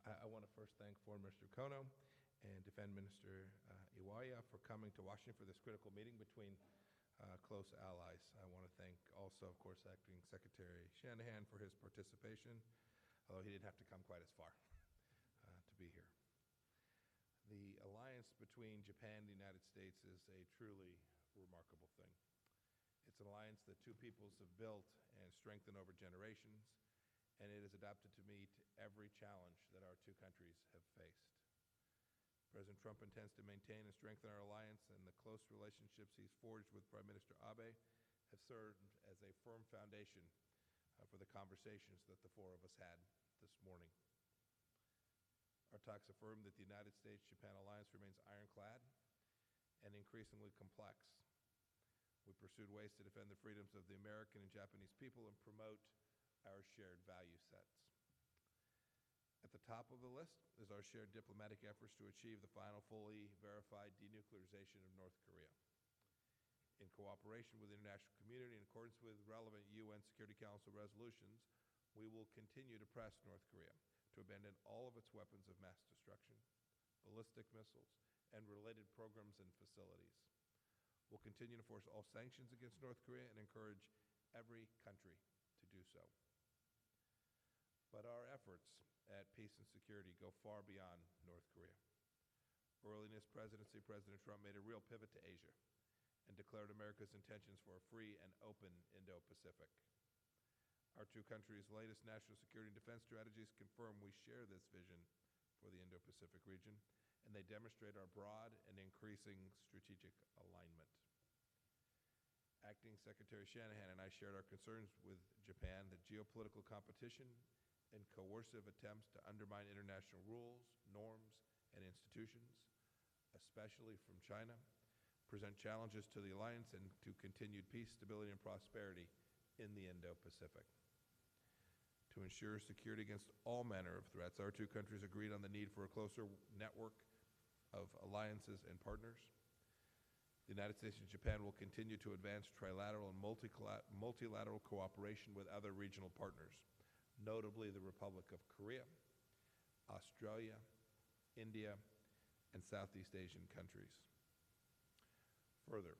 I want to first thank Foreign Minister Kono and Defense Minister Iwaya for coming to Washington for this critical meeting between close allies. I want to thank also, of course, Acting Secretary Shanahan for his participation, although he didn't have to come quite as far to be here. The alliance between Japan and the United States is a truly remarkable thing. It's an alliance that two peoples have built and strengthened over generations, and it is adapted to meet every challenge that our two countries have faced. President Trump intends to maintain and strengthen our alliance, and the close relationships he's forged with Prime Minister Abe have served as a firm foundation for the conversations that the four of us had this morning. Our talks affirm that the United States-Japan alliance remains ironclad and increasingly complex. We pursued ways to defend the freedoms of the American and Japanese people and promote our shared value sets. At the top of the list is our shared diplomatic efforts to achieve the final fully verified denuclearization of North Korea. In cooperation with the international community, in accordance with relevant UN Security Council resolutions, we will continue to press North Korea to abandon all of its weapons of mass destruction, ballistic missiles, and related programs and facilities. We'll continue to force all sanctions against North Korea and encourage every country to do so. But our efforts at peace and security go far beyond North Korea. Early in his presidency, President Trump made a real pivot to Asia and declared America's intentions for a free and open Indo-Pacific. Our two countries' latest national security and defense strategies confirm we share this vision for the Indo-Pacific region, and they demonstrate our broad and increasing strategic alignment. Acting Secretary Shanahan and I shared our concerns with Japan that geopolitical competition and coercive attempts to undermine international rules, norms, and institutions, especially from China, present challenges to the alliance and to continued peace, stability, and prosperity in the Indo-Pacific. To ensure security against all manner of threats, our two countries agreed on the need for a closer network of alliances and partners. The United States and Japan will continue to advance trilateral and multilateral cooperation with other regional partners, notably the Republic of Korea, Australia, India, and Southeast Asian countries. Further,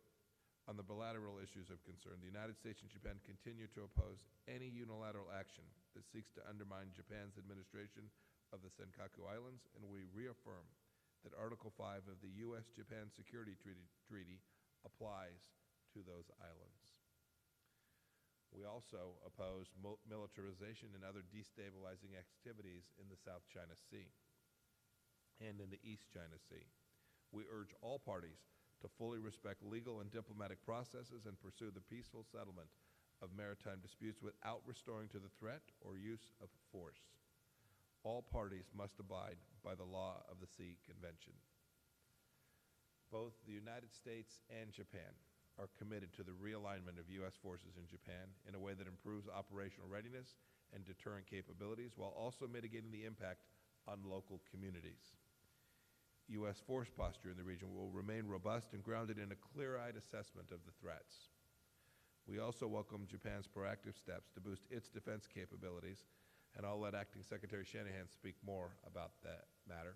on the bilateral issues of concern, the United States and Japan continue to oppose any unilateral action that seeks to undermine Japan's administration of the Senkaku Islands, and we reaffirm that Article 5 of the U.S.-Japan Security Treaty applies to those islands. We also oppose militarization and other destabilizing activities in the South China Sea and in the East China Sea. We urge all parties to fully respect legal and diplomatic processes and pursue the peaceful settlement of maritime disputes without resorting to the threat or use of force. All parties must abide by the law of the Sea Convention. Both the United States and Japan are committed to the realignment of U.S. forces in Japan in a way that improves operational readiness and deterrent capabilities while also mitigating the impact on local communities. U.S. force posture in the region will remain robust and grounded in a clear-eyed assessment of the threats. We also welcome Japan's proactive steps to boost its defense capabilities, and I'll let Acting Secretary Shanahan speak more about that matter.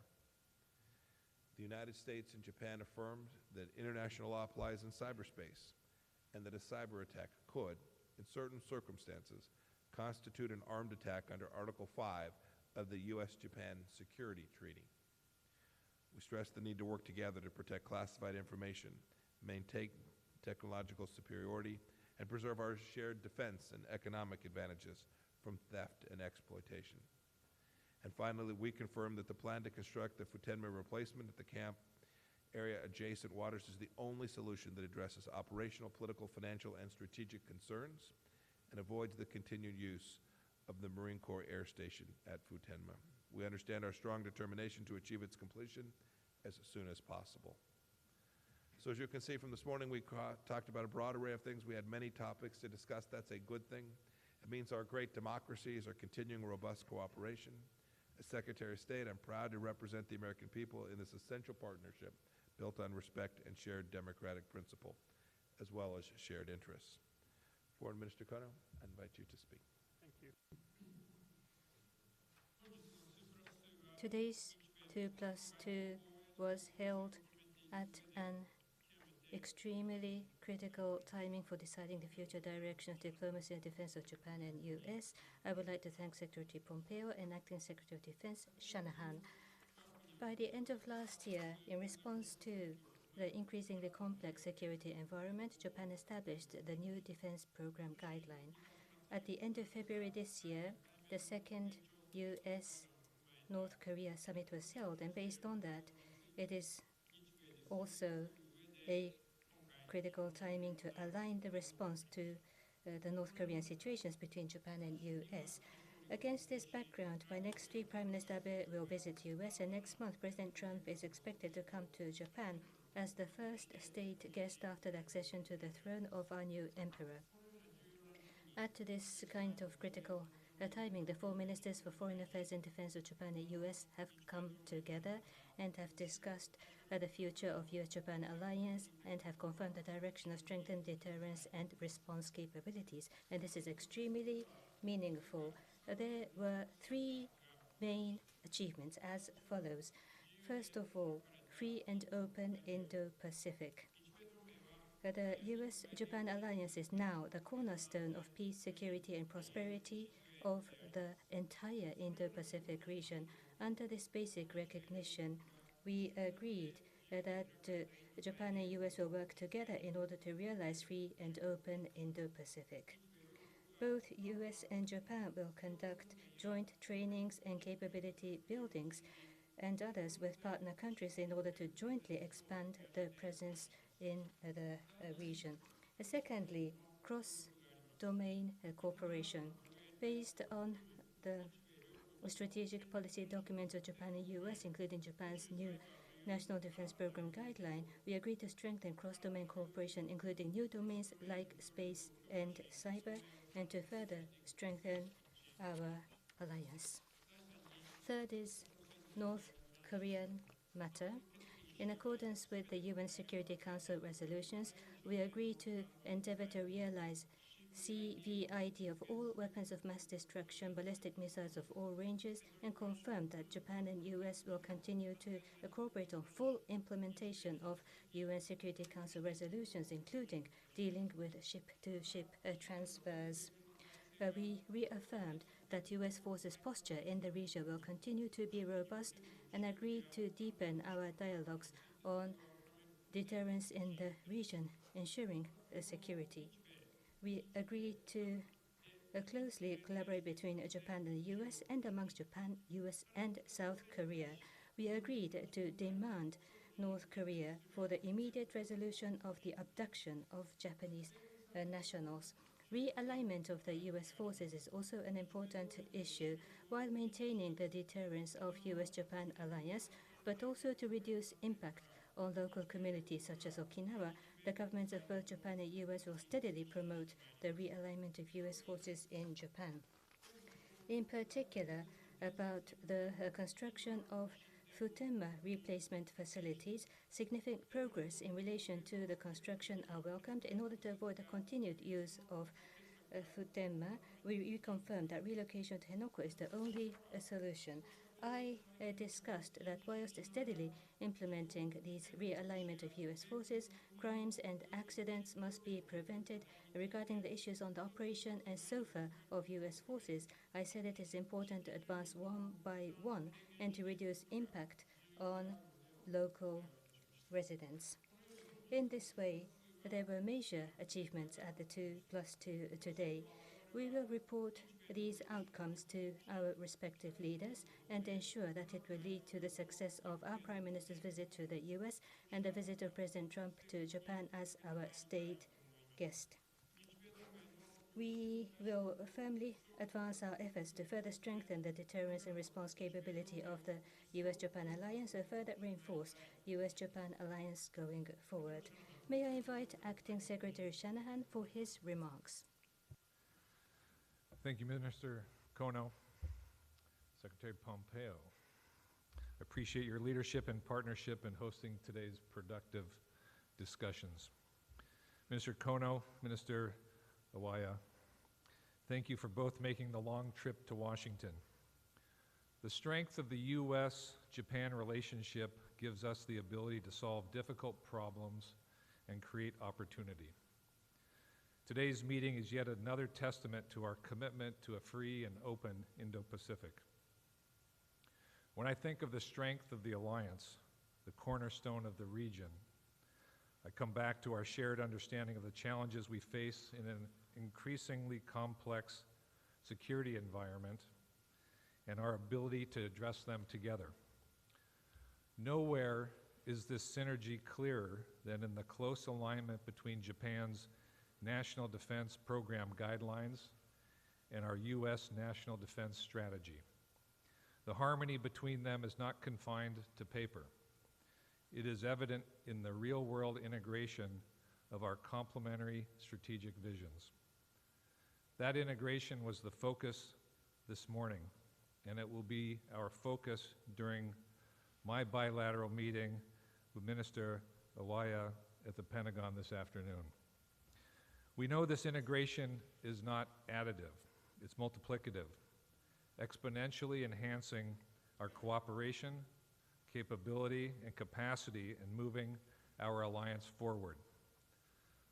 The United States and Japan affirmed that international law applies in cyberspace and that a cyber attack could, in certain circumstances, constitute an armed attack under Article 5 of the U.S.-Japan Security Treaty. We stress the need to work together to protect classified information, maintain technological superiority, and preserve our shared defense and economic advantages from theft and exploitation. And finally, we confirm that the plan to construct the Futenma replacement at the camp area adjacent waters is the only solution that addresses operational, political, financial, and strategic concerns and avoids the continued use of the Marine Corps Air Station at Futenma. We understand our strong determination to achieve its completion as soon as possible. So as you can see from this morning, we talked about a broad array of things. We had many topics to discuss. That's a good thing. It means our great democracies are continuing robust cooperation. As Secretary of State, I'm proud to represent the American people in this essential partnership built on respect and shared democratic principle, as well as shared interests. Foreign Minister Kono, I invite you to speak. Thank you. Today's 2+2 was held at an extremely critical timing for deciding the future direction of diplomacy and defense of Japan and U.S. I would like to thank Secretary Pompeo and Acting Secretary of Defense Shanahan. By the end of last year, in response to the increasingly complex security environment, Japan established the new defense program guideline. At the end of February this year, the second U.S. North Korea summit was held, and based on that, it is also a critical timing to align the response to the North Korean situations between Japan and U.S. Against this background, by next week, Prime Minister Abe will visit U.S., and next month, President Trump is expected to come to Japan as the first state guest after the accession to the throne of our new emperor. Add to this kind of critical timing, the four ministers for foreign affairs and defense of Japan and U.S. have come together and have discussed the future of U.S.-Japan alliance and have confirmed the direction of strengthened deterrence and response capabilities. And this is extremely meaningful. There were three main achievements as follows. First of all, free and open Indo-Pacific. The U.S.-Japan alliance is now the cornerstone of peace, security, and prosperity of the entire Indo-Pacific region. Under this basic recognition, we agreed that Japan and U.S. will work together in order to realize free and open Indo-Pacific. Both U.S. and Japan will conduct joint trainings and capability buildings and others with partner countries in order to jointly expand the presence in the region. Secondly, cross-domain cooperation. Based on the strategic policy documents of Japan and U.S., including Japan's new National Defense Program guideline, we agreed to strengthen cross-domain cooperation, including new domains like space and cyber, and to further strengthen our alliance. Third is North Korean matter. In accordance with the UN Security Council resolutions, we agreed to endeavor to realize CVID of all weapons of mass destruction, ballistic missiles of all ranges, and confirmed that Japan and U.S. will continue to cooperate on full implementation of UN Security Council resolutions, including dealing with ship-to-ship transfers. We reaffirmed that U.S. forces' posture in the region will continue to be robust and agreed to deepen our dialogues on deterrence in the region, ensuring security. We agreed to closely collaborate between Japan and the U.S. and amongst Japan, U.S. and South Korea. We agreed to demand North Korea for the immediate resolution of the abduction of Japanese nationals. Realignment of the U.S. forces is also an important issue while maintaining the deterrence of U.S.-Japan alliance, but also to reduce impact on local communities such as Okinawa. The governments of both Japan and U.S. will steadily promote the realignment of U.S. forces in Japan. In particular, about the construction of Futenma replacement facilities, significant progress in relation to the construction are welcomed. In order to avoid the continued use of Futenma, we reconfirmed that relocation to Henoko is the only solution. I discussed that whilst steadily implementing these realignment of U.S. forces, crimes and accidents must be prevented. Regarding the issues on the operation and SOFA of U.S. forces, I said it is important to advance one by one and to reduce impact on local residents. In this way, there were major achievements at the 2+2 today. We will report these outcomes to our respective leaders and ensure that it will lead to the success of our Prime Minister's visit to the U.S. and the visit of President Trump to Japan as our state guest. We will firmly advance our efforts to further strengthen the deterrence and response capability of the U.S.-Japan alliance and further reinforce U.S.-Japan alliance going forward. May I invite Acting Secretary Shanahan for his remarks. Thank you, Minister Kono. Secretary Pompeo, I appreciate your leadership and partnership in hosting today's productive discussions. Minister Kono, Minister Awaya, thank you for both making the long trip to Washington. The strength of the U.S.-Japan relationship gives us the ability to solve difficult problems and create opportunity. Today's meeting is yet another testament to our commitment to a free and open Indo-Pacific. When I think of the strength of the alliance, the cornerstone of the region, I come back to our shared understanding of the challenges we face in an increasingly complex security environment and our ability to address them together. Nowhere is this synergy clearer than in the close alignment between Japan's National Defense Program guidelines and our U.S. National Defense Strategy. The harmony between them is not confined to paper. It is evident in the real-world integration of our complementary strategic visions. That integration was the focus this morning, and it will be our focus during my bilateral meeting with Minister Awaya at the Pentagon this afternoon. We know this integration is not additive, it's multiplicative, exponentially enhancing our cooperation, capability, and capacity in moving our alliance forward.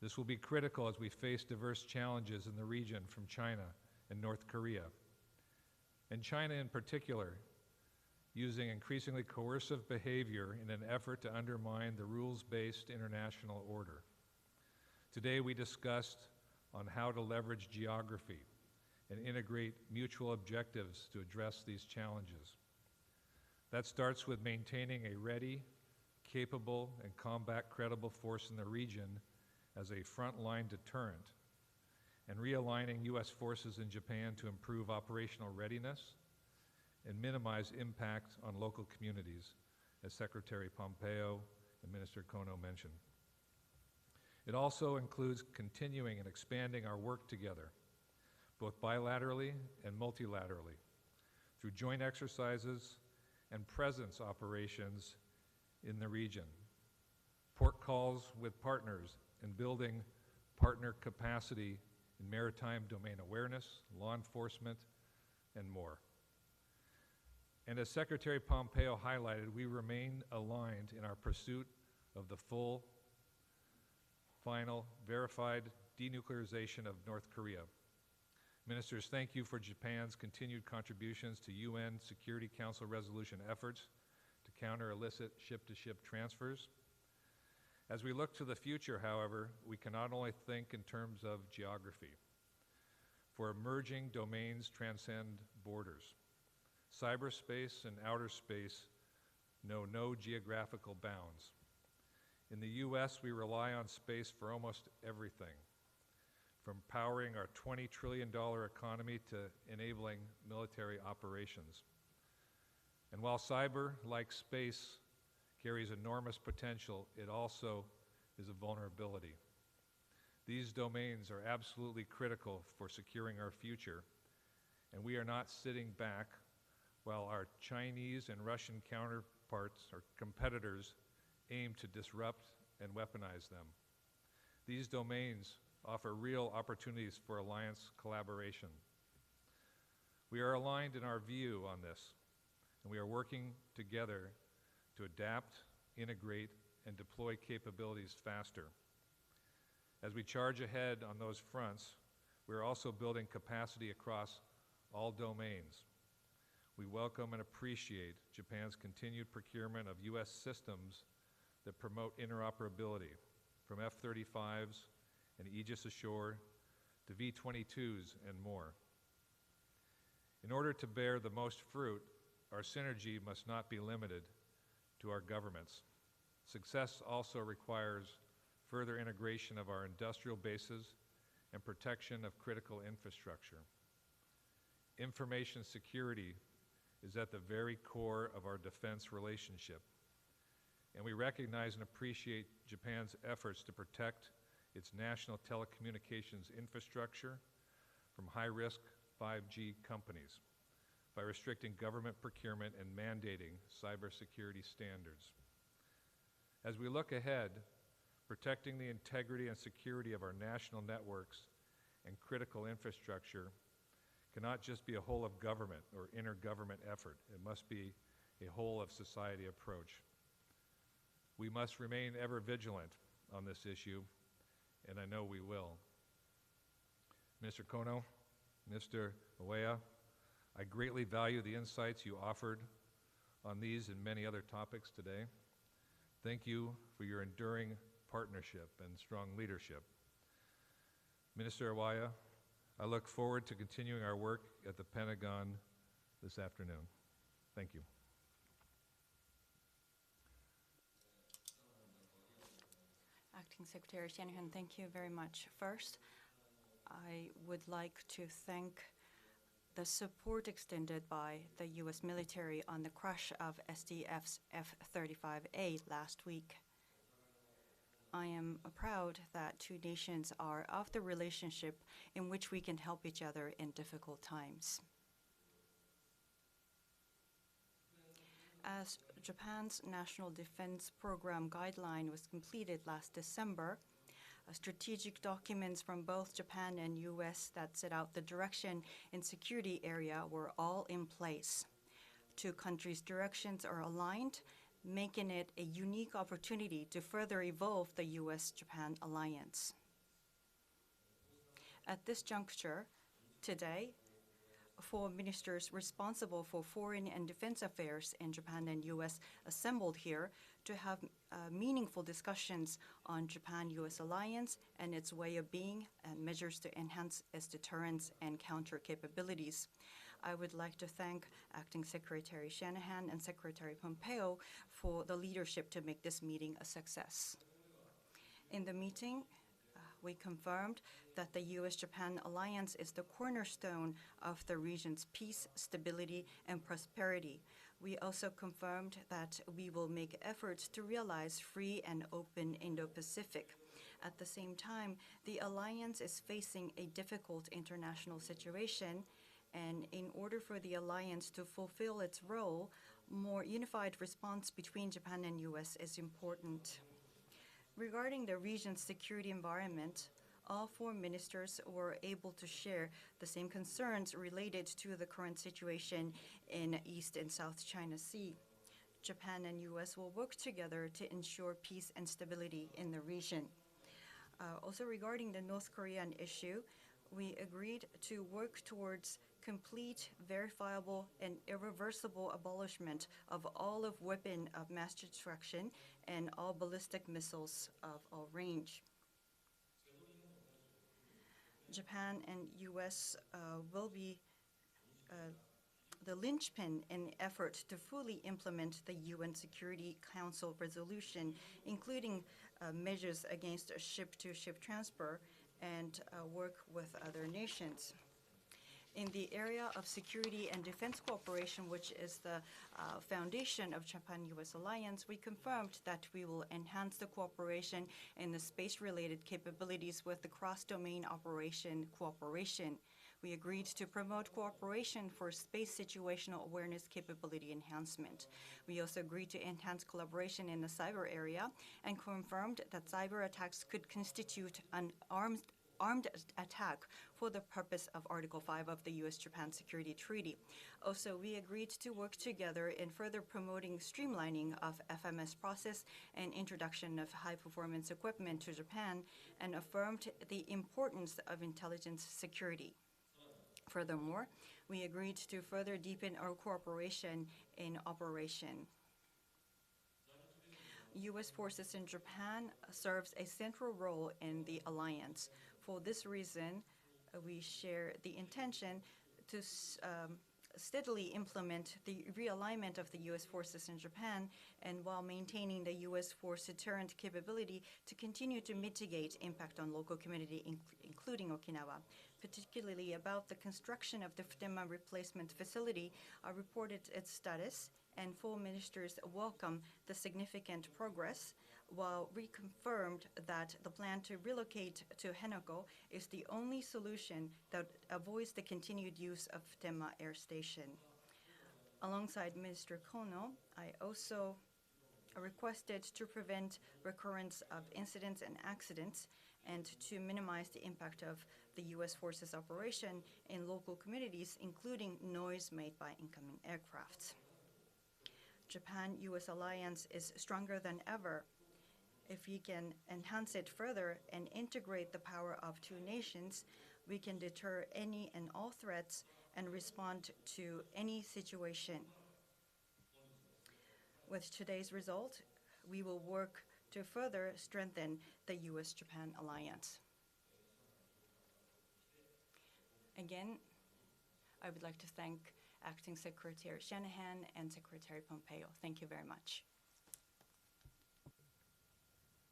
This will be critical as we face diverse challenges in the region from China and North Korea, and China in particular, using increasingly coercive behavior in an effort to undermine the rules-based international order. Today we discussed on how to leverage geography and integrate mutual objectives to address these challenges. That starts with maintaining a ready, capable, and combat-credible force in the region as a frontline deterrent, and realigning U.S. forces in Japan to improve operational readiness and minimize impact on local communities, as Secretary Pompeo and Minister Kono mentioned. It also includes continuing and expanding our work together, both bilaterally and multilaterally, through joint exercises and presence operations in the region, port calls with partners, and building partner capacity in maritime domain awareness, law enforcement, and more. And as Secretary Pompeo highlighted, we remain aligned in our pursuit of the full, final, verified denuclearization of North Korea. Ministers, thank you for Japan's continued contributions to UN Security Council resolution efforts to counter illicit ship-to-ship transfers. As we look to the future, however, we can not only think in terms of geography, for emerging domains transcend borders. Cyberspace and outer space know no geographical bounds. In the U.S., we rely on space for almost everything, from powering our $20 trillion economy to enabling military operations. And while cyber, like space, carries enormous potential, it also is a vulnerability. These domains are absolutely critical for securing our future, and we are not sitting back while our Chinese and Russian counterparts or competitors aim to disrupt and weaponize them. These domains offer real opportunities for alliance collaboration. We are aligned in our view on this, and we are working together to adapt, integrate, and deploy capabilities faster. As we charge ahead on those fronts, we are also building capacity across all domains. We welcome and appreciate Japan's continued procurement of U.S. systems that promote interoperability, from F-35s and Aegis Ashore to V-22s and more. In order to bear the most fruit, our synergy must not be limited to our governments. Success also requires further integration of our industrial bases and protection of critical infrastructure. Information security is at the very core of our defense relationship, and we recognize and appreciate Japan's efforts to protect its national telecommunications infrastructure from high-risk 5G companies by restricting government procurement and mandating cybersecurity standards. As we look ahead, protecting the integrity and security of our national networks and critical infrastructure cannot just be a whole of government or intergovernment effort. It must be a whole of society approach. We must remain ever vigilant on this issue, and I know we will. Mr. Kono, Mr. Oeya, I greatly value the insights you offered on these and many other topics today. Thank you for your enduring partnership and strong leadership. Minister Oeya, I look forward to continuing our work at the Pentagon this afternoon. Thank you. Acting Secretary Shanahan, thank you very much. First, I would like to thank the support extended by the U.S. military on the crash of SDF's F-35A last week. I am proud that two nations are of the relationship in which we can help each other in difficult times. As Japan's National Defense Program guideline was completed last December, strategic documents from both Japan and U.S. that set out the direction in security area were all in place. Two countries' directions are aligned, making it a unique opportunity to further evolve the U.S.-Japan alliance. At this juncture, today, four ministers responsible for foreign and defense affairs in Japan and U.S. assembled here to have meaningful discussions on Japan-U.S. alliance and its way of being and measures to enhance its deterrence and counter capabilities. I would like to thank Acting Secretary Shanahan and Secretary Pompeo for the leadership to make this meeting a success. In the meeting, we confirmed that the U.S.-Japan alliance is the cornerstone of the region's peace, stability, and prosperity. We also confirmed that we will make efforts to realize free and open Indo-Pacific. At the same time, the alliance is facing a difficult international situation, and in order for the alliance to fulfill its role, more unified response between Japan and U.S. is important. Regarding the region's security environment, all four ministers were able to share the same concerns related to the current situation in East and South China Sea. Japan and U.S. will work together to ensure peace and stability in the region. Also regarding the North Korean issue, we agreed to work towards complete, verifiable, and irreversible abolishment of all of weapon of mass destruction and all ballistic missiles of all range. Japan and U.S. will be the linchpin in the effort to fully implement the UN Security Council resolution, including measures against ship-to-ship transfer and work with other nations. In the area of security and defense cooperation, which is the foundation of Japan-U.S. alliance, we confirmed that we will enhance the cooperation in the space-related capabilities with the cross-domain operation cooperation. We agreed to promote cooperation for space situational awareness capability enhancement. We also agreed to enhance collaboration in the cyber area and confirmed that cyber attacks could constitute an armed attack for the purpose of Article 5 of the U.S.-Japan Security Treaty. Also, we agreed to work together in further promoting streamlining of FMS process and introduction of high-performance equipment to Japan, and affirmed the importance of intelligence security. Furthermore, we agreed to further deepen our cooperation in operation. U.S. forces in Japan serves a central role in the alliance. For this reason, we share the intention to steadily implement the realignment of the U.S. forces in Japan, and while maintaining the U.S. force deterrent capability to continue to mitigate impact on local community, including Okinawa. Particularly about the construction of the Futenma replacement facility, reported its status, and full ministers welcome the significant progress, while reconfirmed that the plan to relocate to Henoko is the only solution that avoids the continued use of Futenma Air Station. Alongside Minister Kono, I also requested to prevent recurrence of incidents and accidents and to minimize the impact of the U.S. forces operation in local communities, including noise made by incoming aircraft. Japan-U.S. alliance is stronger than ever. If we can enhance it further and integrate the power of two nations, we can deter any and all threats and respond to any situation. With today's result, we will work to further strengthen the U.S.-Japan alliance. Again, I would like to thank Acting Secretary Shanahan and Secretary Pompeo. Thank you very much.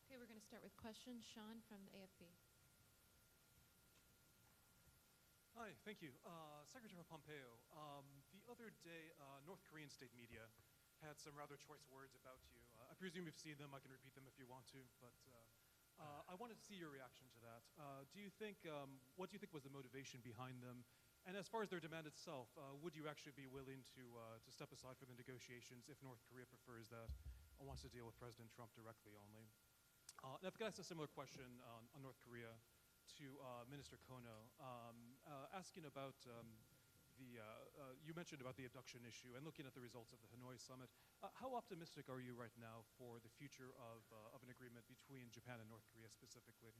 Okay, we're going to start with questions. Sean from the AFP. Hi, thank you. Secretary Pompeo, the other day, North Korean state media had some rather choice words about you. I presume you've seen them. I can repeat them if you want to, but I wanted to see your reaction to that. What do you think was the motivation behind them? And as far as their demand itself, would you actually be willing to step aside from the negotiations if North Korea prefers that or wants to deal with President Trump directly only? And I've got a similar question on North Korea to Minister Kono, asking about you mentioned about the abduction issue and looking at the results of the Hanoi summit. How optimistic are you right now for the future of an agreement between Japan and North Korea specifically?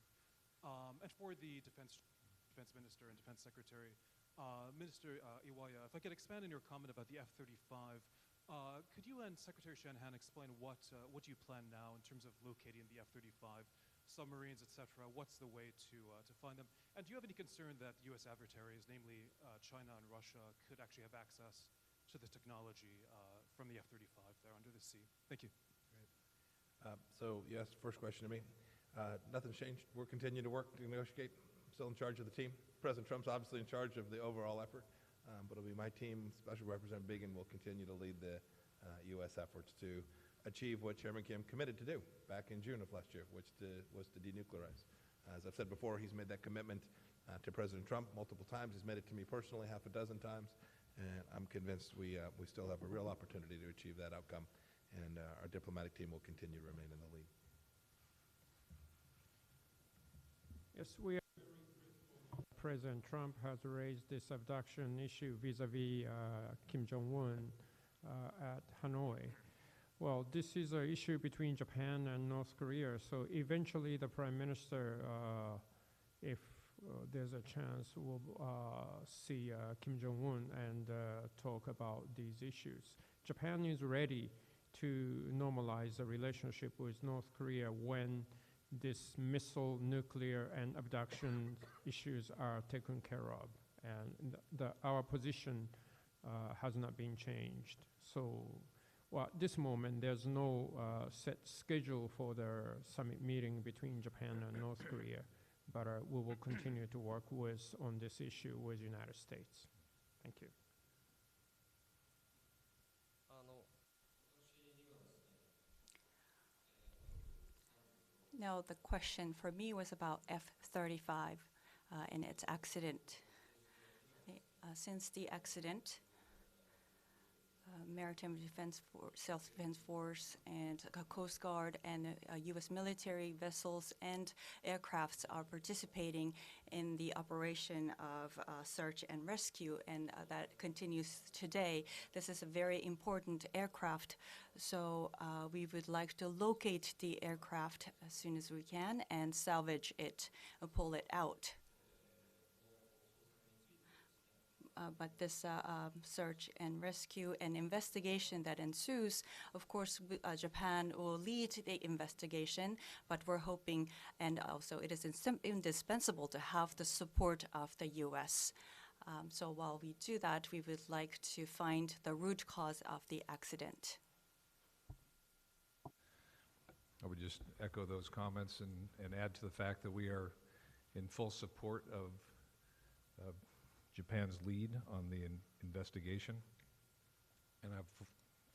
And for the defense minister and defense secretary, Minister Iwaya, if I could expand on your comment about the F-35, could you and Secretary Shanahan explain what you plan now in terms of locating the F-35, submarines, et cetera? What's the way to find them? And do you have any concern that U.S. adversaries, namely China and Russia, could actually have access to the technology from the F-35 there under the sea? Thank you. So yes, first question to me. Nothing's changed. We're continuing to work to negotiate. I'm still in charge of the team. President Trump's obviously in charge of the overall effort, but it'll be my team. Special Representative Biegun will continue to lead the U.S. efforts to achieve what Chairman Kim committed to do back in June of last year, which was to denuclearize. As I've said before, he's made that commitment to President Trump multiple times. He's made it to me personally half a dozen times, and I'm convinced we still have a real opportunity to achieve that outcome, and our diplomatic team will continue to remain in the lead. Yes, President Trump has raised this abduction issue vis-a-vis Kim Jong-un at Hanoi. Well, this is an issue between Japan and North Korea, so eventually the Prime Minister, if there's a chance, will see Kim Jong-un and talk about these issues. Japan is ready to normalize a relationship with North Korea when this missile, nuclear, and abduction issues are taken care of. And our position has not been changed. So at this moment, there's no set schedule for the summit meeting between Japan and North Korea, but we will continue to work on this issue with the United States. Thank you. Now, the question for me was about F-35 and its accident. Since the accident, Maritime Defense Self-Defense Force and Coast Guard and U.S. military vessels and aircrafts are participating in the operation of search and rescue, and that continues today. This is a very important aircraft, so we would like to locate the aircraft as soon as we can and salvage it, pull it out. But this search and rescue and investigation that ensues, of course, Japan will lead the investigation, but we're hoping, and also it is indispensable to have the support of the U.S. So while we do that, we would like to find the root cause of the accident. I would just echo those comments and add to the fact that we are in full support of Japan's lead on the investigation, and I have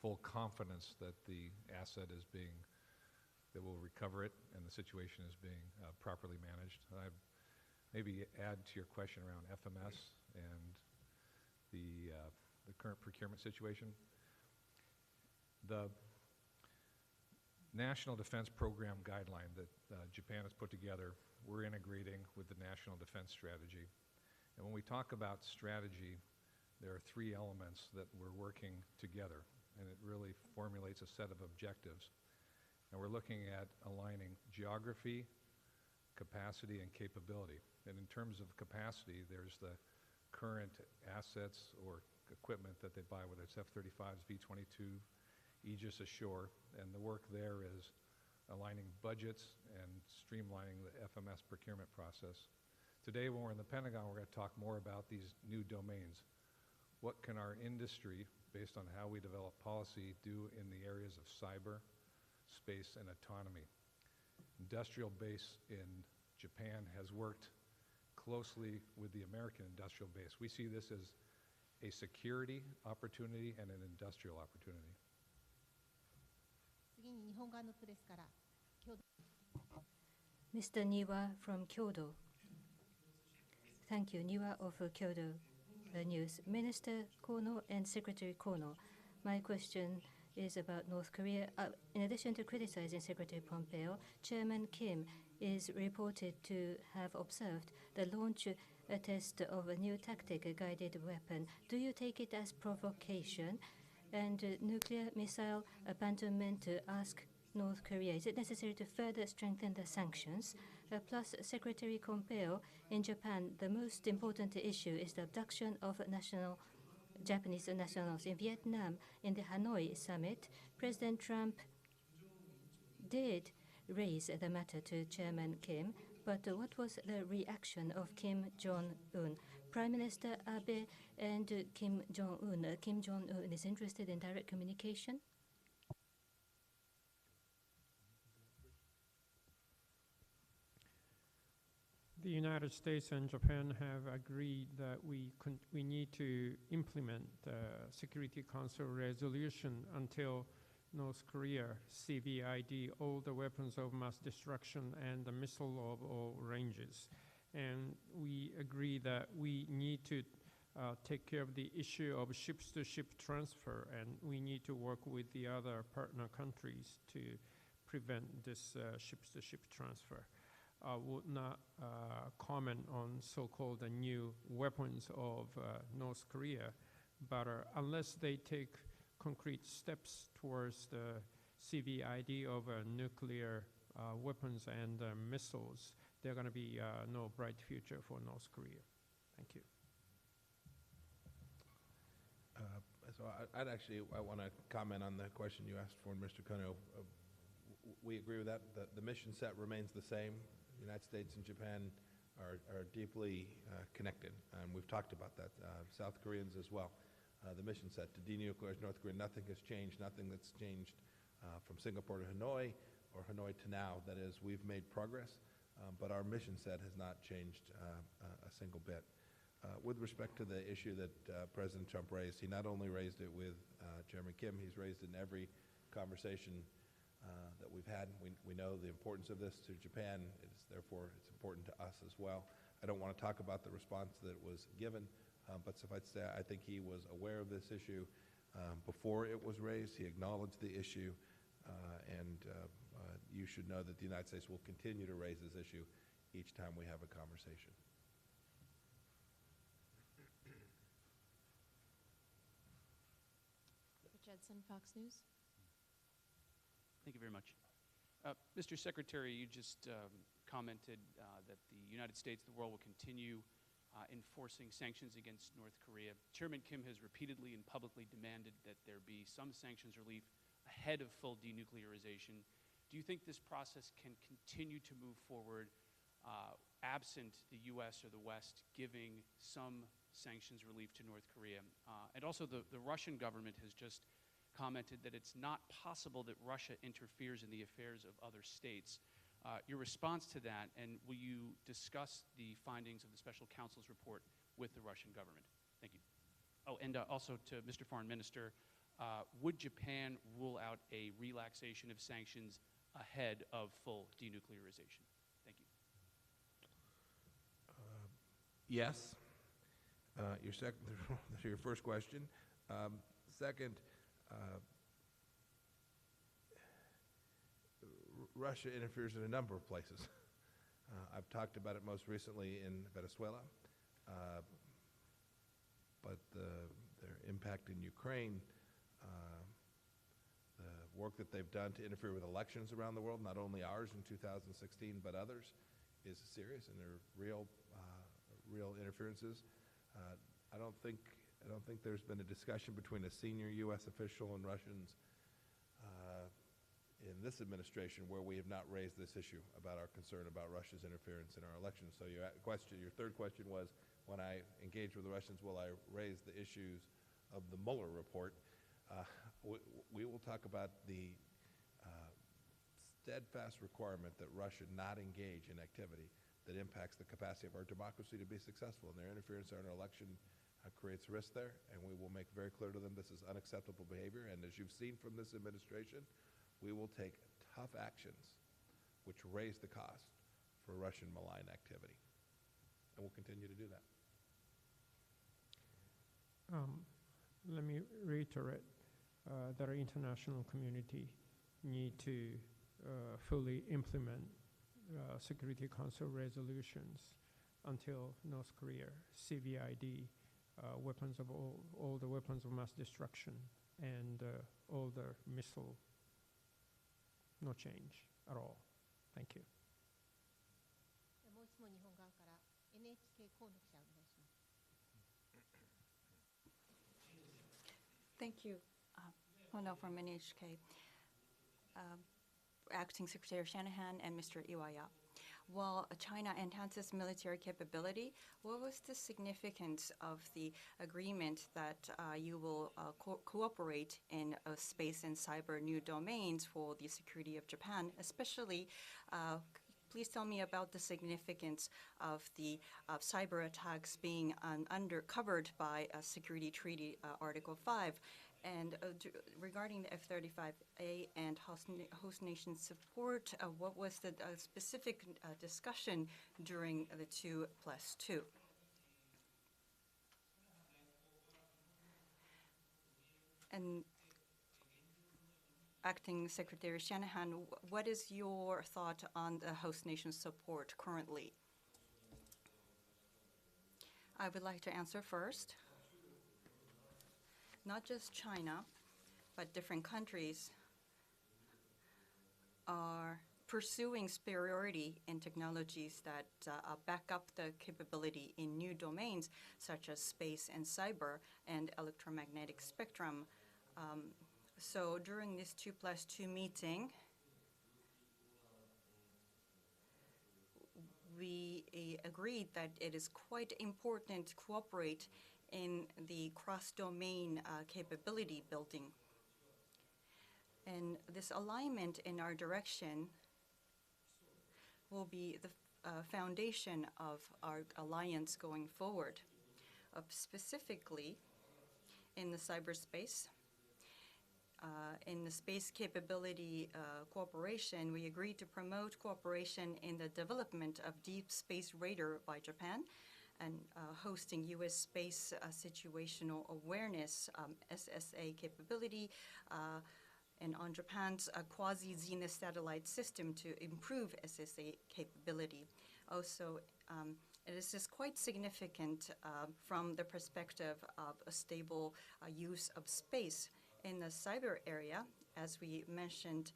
full confidence that the asset that we'll recover it and the situation is being properly managed. I maybe add to your question around FMS and the current procurement situation. National Defense Program guideline that Japan has put together, we're integrating with the National Defense Strategy. And when we talk about strategy, there are three elements that we're working together, and it really formulates a set of objectives. And we're looking at aligning geography, capacity, and capability. And in terms of capacity, there's the current assets or equipment that they buy, whether it's F-35s, V-22, Aegis ashore, and the work there is aligning budgets and streamlining the FMS procurement process. Today, when we're in the Pentagon, we're going to talk more about these new domains. What can our industry, based on how we develop policy, do in the areas of cyber, space, and autonomy? Industrial base in Japan has worked closely with the American industrial base. We see this as a security opportunity and an industrial opportunity. 次に日本側のプレスから。 Mr. Niwa from Kyodo. Thank you. Niwa of Kyodo News. Minister Kono and Secretary Kono, my question is about North Korea. In addition to criticizing Secretary Pompeo, Chairman Kim is reported to have observed the launch test of a new tactic-guided weapon. Do you take it as provocation? And nuclear missile abandonment to ask North Korea, is it necessary to further strengthen the sanctions? Plus, Secretary Pompeo, in Japan, the most important issue is the abduction of Japanese nationals. In Vietnam, in the Hanoi summit, President Trump did raise the matter to Chairman Kim, but what was the reaction of Kim Jong-un? Prime Minister Abe and Kim Jong-un. Kim Jong-un is interested in direct communication. The United States and Japan have agreed that we need to implement the Security Council resolution until North Korea CVID all the weapons of mass destruction and the missile of all ranges. And we agree that we need to take care of the issue of ships-to-ship transfer, and we need to work with the other partner countries to prevent this ships-to-ship transfer. I would not comment on so-called new weapons of North Korea, but unless they take concrete steps towards the CVID of nuclear weapons and missiles, there's going to be no bright future for North Korea. Thank you. So I want to comment on the question you asked for, Mr. Kono. We agree with that. The mission set remains the same. The United States and Japan are deeply connected, and we've talked about that. South Koreans as well. The mission set to denuclearize North Korea, nothing has changed, nothing that's changed from Singapore to Hanoi or Hanoi to now. That is, we've made progress, but our mission set has not changed a single bit. With respect to the issue that President Trump raised, he not only raised it with Chairman Kim, he's raised it in every conversation that we've had. We know the importance of this to Japan. Therefore, it's important to us as well. I don't want to talk about the response that was given, but suffice to say, I think he was aware of this issue before it was raised. He acknowledged the issue, and you should know that the United States will continue to raise this issue each time we have a conversation. Rich Edson, Fox News. Thank you very much. Mr. Secretary, you just commented that the United States, the world, will continue enforcing sanctions against North Korea. Chairman Kim has repeatedly and publicly demanded that there be some sanctions relief ahead of full denuclearization. Do you think this process can continue to move forward absent the U.S. or the West giving some sanctions relief to North Korea? And also the Russian government has just commented that it's not possible that Russia interferes in the affairs of other states. Your response to that, and will you discuss the findings of the special counsel's report with the Russian government? Thank you. Oh, and also to Mr. Foreign Minister, would Japan rule out a relaxation of sanctions ahead of full denuclearization? Thank you. Yes. Your first question. Second, Russia interferes in a number of places. I've talked about it most recently in Venezuela, but their impact in Ukraine, the work that they've done to interfere with elections around the world, not only ours in 2016 but others, is serious, and they're real interferences. I don't think there's been a discussion between a senior U.S. official and Russians in this administration where we have not raised this issue about our concern about Russia's interference in our elections. So your third question was, when I engage with the Russians, will I raise the issues of the Mueller report? We will talk about the steadfast requirement that Russia not engage in activity that impacts the capacity of our democracy to be successful, and their interference in our election creates risk there, and we will make very clear to them this is unacceptable behavior, and as you've seen from this administration, we will take tough actions which raise the cost for Russian malign activity, and we'll continue to do that. Let me reiterate that our international community need to fully implement Security Council resolutions until North Korea CVID weapons of all the weapons of mass destruction and all the missile, no change at all. Thank you. もう一問日本側から NHK 河野記者お願いします。 Thank you. Hono from NHK. Acting Secretary Shanahan and Mr. Iwaya. While China enhances military capability, what was the significance of the agreement that you will cooperate in space and cyber new domains for the security of Japan? Especially, please tell me about the significance of the cyber attacks being covered by Security Treaty Article 5. And regarding the F-35A and host nation support, what was the specific discussion during the 2+2? And Acting Secretary Shanahan, what is your thought on the host nation support currently? I would like to answer first. Not just China, but different countries are pursuing superiority in technologies that back up the capability in new domains, such as space and cyber and electromagnetic spectrum. So during this 2+2 meeting, we agreed that it is quite important to cooperate in the cross-domain capability building. And this alignment in our direction will be the foundation of our alliance going forward. Specifically, in the cyberspace, in the space capability cooperation, we agreed to promote cooperation in the development of deep space radar by Japan, and hosting U.S. space situational awareness SSA capability, and on Japan's quasi-zenith satellite system to improve SSA capability. Also, this is quite significant from the perspective of a stable use of space. In the cyber area, as we mentioned,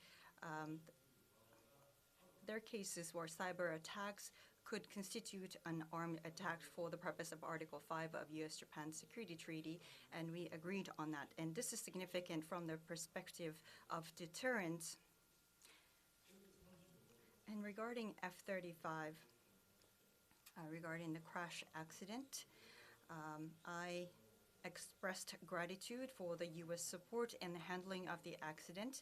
there are cases where cyber attacks could constitute an armed attack for the purpose of Article 5 of U.S.-Japan Security Treaty, and we agreed on that. And this is significant from the perspective of deterrence. And regarding F-35, regarding the crash accident, I expressed gratitude for the U.S. support in the handling of the accident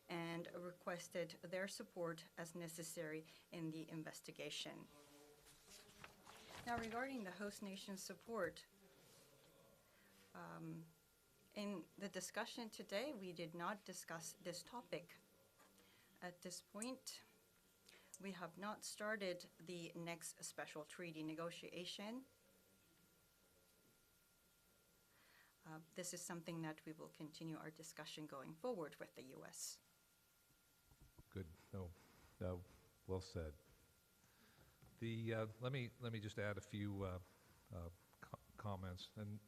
and requested their support as necessary in the investigation. Now, regarding the host nation support, in the discussion today, we did not discuss this topic. At this point, we have not started the next special treaty negotiation. This is something that we will continue our discussion going forward with the U.S. Good. No Well said. Let me just add a few comments. And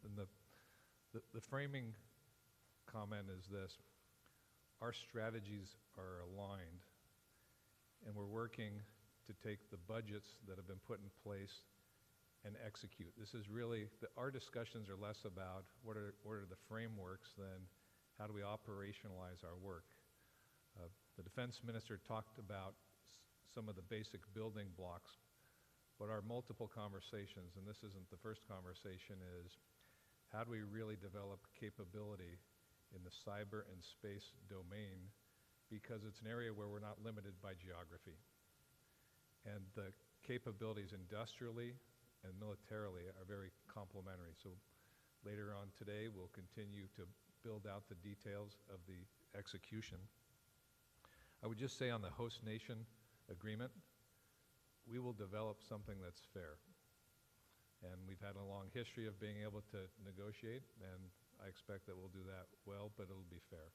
the framing comment is this: our strategies are aligned, and we're working to take the budgets that have been put in place and execute. This is really, our discussions are less about what are the frameworks than how do we operationalize our work. The defense minister talked about some of the basic building blocks, but our multiple conversations, and this isn't the first conversation, is how do we really develop capability in the cyber and space domain, because it's an area where we're not limited by geography. And the capabilities industrially and militarily are very complementary. So later on today, we'll continue to build out the details of the execution. I would just say on the host nation agreement, we will develop something that's fair. And we've had a long history of being able to negotiate, and I expect that we'll do that well, but it'll be fair.